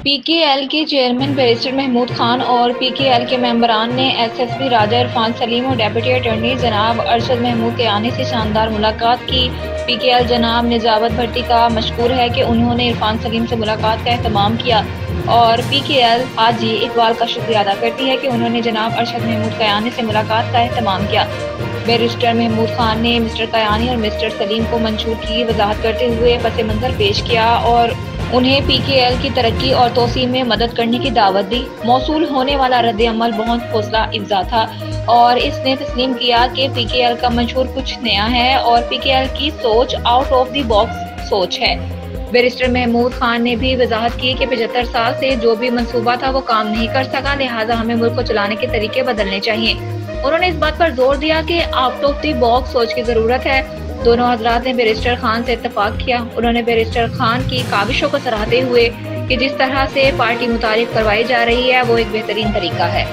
PKL के chairman barrister Mahmood Khan और PKL के मेंबरान ने एसएसपी राजा इरफान सलीम और डेप्यूटी अटॉर्नी जनाब अरशद महमूद कयानी से शानदार मुलाकात की। पीकेएल जनाब निजावत भट्टी का मशकूर है कि उन्होंने इरफान सलीम से मुलाकात का एहतमाम किया और पीकेएल हाजी इकबाल का शुक्रिया अदा करती है कि उन्होंने जनाब अरशद महमूद कयानी से मुलाकात का एहतमाम किया। बैरिस्टर महमूद खान ने मिस्टर कयानी और मिस्टर सलीम को मंशूर की वजाहत करते हुए पस मंजर पेश किया और उन्हें पीकेएल की तरक्की और तोसी में मदद करने की दावत दी। मौसूल होने वाला रद्द-ए-अमल बहुत हौसला अफजा था और इसने तस्लीम किया कि पीकेएल का मंशूर कुछ नया है और पीकेएल की सोच आउट ऑफ द बॉक्स सोच है। बैरिस्टर महमूद खान ने भी वजाहत की कि 75 साल से जो भी मंसूबा था वो काम नहीं कर सका, लिहाजा हमें मुल्क को चलाने के तरीके बदलने चाहिए। उन्होंने इस बात पर जोर दिया कि आउट ऑफ द बॉक्स सोच की जरूरत है। दोनों हजरात ने बैरिस्टर खान से इत्तफाक किया। उन्होंने बैरिस्टर खान की काविशों को सराहते हुए कि जिस तरह से पार्टी मुतारिफ करवाई जा रही है वो एक बेहतरीन तरीका है।